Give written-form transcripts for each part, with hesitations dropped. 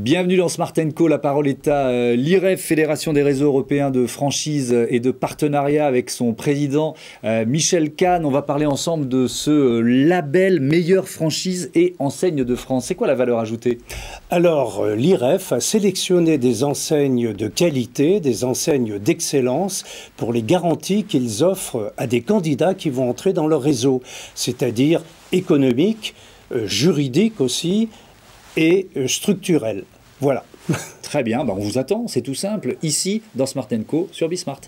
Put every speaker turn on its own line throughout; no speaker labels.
Bienvenue dans Smart & Co. La parole est à l'IREF, Fédération des réseaux européens de franchise et de partenariat, avec son président Michel Kahn. On va parler ensemble de ce label meilleure franchise et enseigne de France. C'est quoi la valeur ajoutée?
Alors, l'IREF a sélectionné des enseignes de qualité, des enseignes d'excellence pour les garanties qu'ils offrent à des candidats qui vont entrer dans leur réseau, c'est-à-dire économique, juridique aussi, et structurel. Voilà.
Très bien, on vous attend, c'est tout simple, ici, dans Smart & Co, sur Bismart.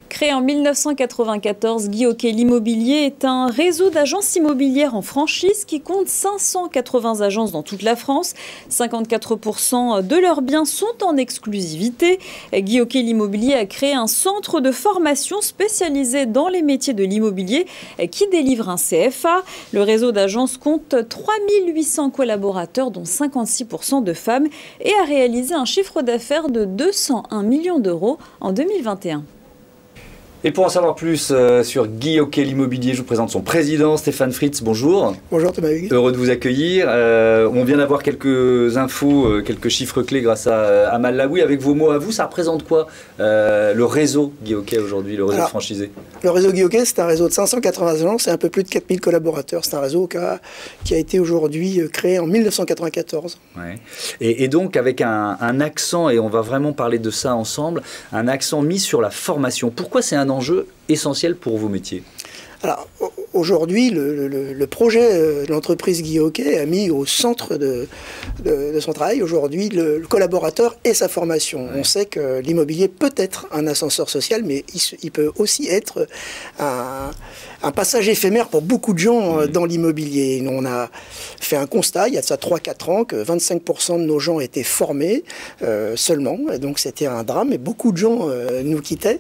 Créé en 1994, Guy Hockey l'Immobilier est un réseau d'agences immobilières en franchise qui compte 580 agences dans toute la France. 54% de leurs biens sont en exclusivité. Guy Hockey l'Immobilier a créé un centre de formation spécialisé dans les métiers de l'immobilier qui délivre un CFA. Le réseau d'agences compte 3800 collaborateurs, dont 56% de femmes, et a réalisé un chiffre d'affaires de 201 millions d'euros en 2021.
Et pour en savoir plus sur Guy Hockey l'Immobilier, je vous présente son président, Stéphane Fritz. Bonjour.
Bonjour Thomas Hugues.
Heureux de vous accueillir. On vient d'avoir quelques infos, quelques chiffres clés grâce à Amal Laoui. Avec vos mots à vous, ça représente quoi le réseau Guy Hockey aujourd'hui, le réseau franchisé?
Le réseau Guy Hockey, c'est un réseau de 580 agences et un peu plus de 4000 collaborateurs. C'est un réseau qui a été aujourd'hui créé en 1994.
Ouais. Et donc avec un accent, et on va vraiment parler de ça ensemble, un accent mis sur la formation. Pourquoi c'est un enjeu essentiel pour vos métiers?
Alors, aujourd'hui, le projet de l'entreprise Guy Hockey a mis au centre de son travail aujourd'hui le collaborateur et sa formation. Ouais. On sait que l'immobilier peut être un ascenseur social, mais il peut aussi être un passage éphémère pour beaucoup de gens dans l'immobilier. On a fait un constat, il y a de ça 3-4 ans, que 25% de nos gens étaient formés seulement. Et donc c'était un drame, et beaucoup de gens nous quittaient.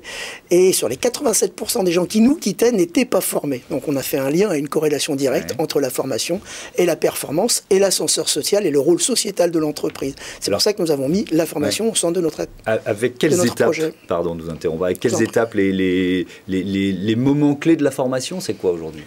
Et sur les 87% des gens qui nous quittaient n'étaient pas formés. Donc on a fait un lien et une corrélation directe entre la formation et la performance et l'ascenseur social et le rôle sociétal de l'entreprise. C'est pour ça que nous avons mis la formation au centre de notre
Avec quelles étapes,
projet.
Pardon de vous interrompre, avec quelles étapes les moments clés de la formation, c'est quoi aujourd'hui?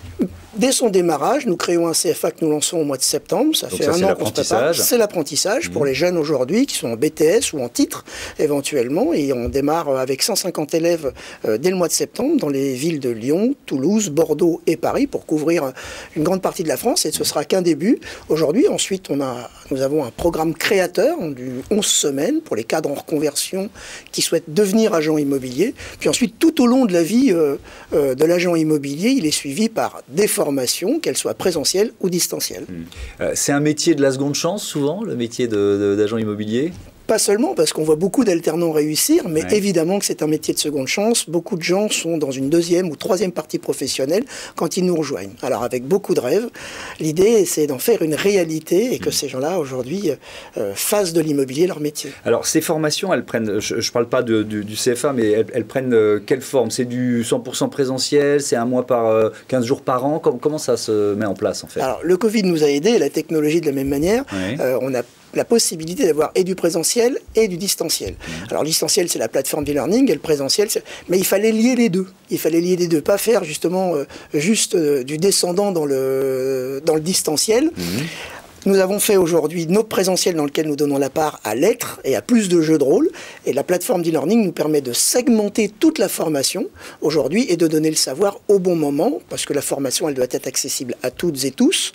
Dès son démarrage, nous créons un CFA que nous lançons au mois de septembre. Ça fait un an qu'on se prépare. C'est l'apprentissage pour les jeunes aujourd'hui qui sont en BTS ou en titre éventuellement. Et on démarre avec 150 élèves dès le mois de septembre dans les villes de Lyon, Toulouse, Bordeaux et Paris pour couvrir une grande partie de la France. Et ce sera qu'un début. Aujourd'hui, ensuite, nous avons un programme créateur du 11 semaines pour les cadres en reconversion qui souhaitent devenir agent immobilier. Puis ensuite, tout au long de la vie de l'agent immobilier, il est suivi par des formations, qu'elles soient présentielles ou distancielles.
C'est un métier de la seconde chance, souvent, le métier d'agent immobilier?
Pas seulement, parce qu'on voit beaucoup d'alternants réussir, mais évidemment que c'est un métier de seconde chance. Beaucoup de gens sont dans une deuxième ou troisième partie professionnelle quand ils nous rejoignent. Alors avec beaucoup de rêves, l'idée c'est d'en faire une réalité et que ces gens-là aujourd'hui fassent de l'immobilier leur métier.
Alors ces formations, elles prennent, je ne parle pas du CFA, mais elles prennent quelle forme? C'est du 100% présentiel, c'est un mois 15 jours par an? Comment ça se met en place en fait?
Alors le Covid nous a aidés, la technologie de la même manière. On a la possibilité d'avoir et du présentiel et du distanciel. Alors le distanciel, c'est la plateforme d'e-learning, et le présentiel, mais il fallait lier les deux. Il fallait lier les deux, pas faire justement juste du descendant dans le distanciel. Nous avons fait aujourd'hui notre présentiel dans lequel nous donnons la part à l'être et à plus de jeux de rôle. Et la plateforme d'e-learning nous permet de segmenter toute la formation aujourd'hui et de donner le savoir au bon moment, parce que la formation, elle doit être accessible à toutes et tous,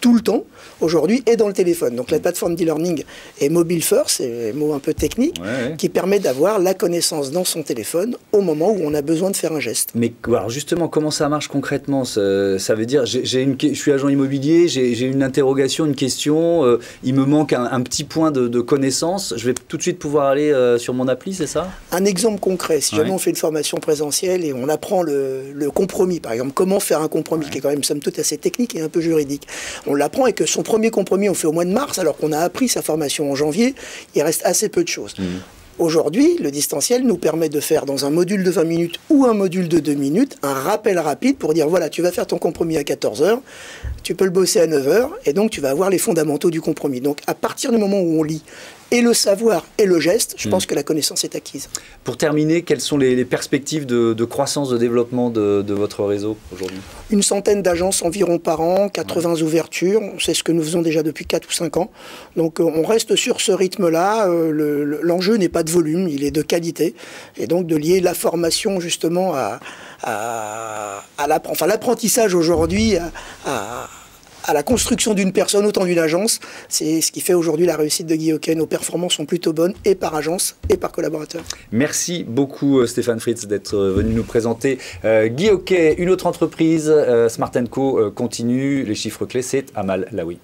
tout le temps, aujourd'hui, et dans le téléphone. Donc la plateforme d'e-learning est mobile first, c'est un mot un peu technique, qui permet d'avoir la connaissance dans son téléphone au moment où on a besoin de faire un geste.
Mais alors justement, comment ça marche concrètement? Ça veut dire, je suis agent immobilier, j'ai une interrogation, une question, il me manque un petit point de connaissance, je vais tout de suite pouvoir aller sur mon appli, c'est ça?
Un exemple concret, si jamais on fait une formation présentielle et on apprend le compromis, par exemple, comment faire un compromis, qui est quand même somme toute assez technique et un peu juridique. On l'apprend et que son premier compromis on fait au mois de mars alors qu'on a appris sa formation en janvier, il reste assez peu de choses. Aujourd'hui, le distanciel nous permet de faire dans un module de 20 minutes ou un module de 2 minutes un rappel rapide pour dire voilà, tu vas faire ton compromis à 14h, tu peux le bosser à 9h et donc tu vas avoir les fondamentaux du compromis. Donc à partir du moment où on lit et le savoir et le geste, je pense que la connaissance est acquise.
Pour terminer, quelles sont les perspectives de croissance, de développement de votre réseau aujourd'hui?
Une centaine d'agences environ par an, 80 ouvertures, c'est ce que nous faisons déjà depuis 4 ou 5 ans. Donc on reste sur ce rythme-là, l'enjeu n'est pas de volume, il est de qualité, et donc de lier la formation justement à l'apprentissage aujourd'hui, à la construction d'une personne, autant d'une agence. C'est ce qui fait aujourd'hui la réussite de Guy Hockey. Nos performances sont plutôt bonnes, et par agence, et par collaborateur.
Merci beaucoup Stéphane Fritz d'être venu nous présenter Guy Hockey. Une autre entreprise, Smart & Co, continue. Les chiffres clés, c'est Amal Laoui.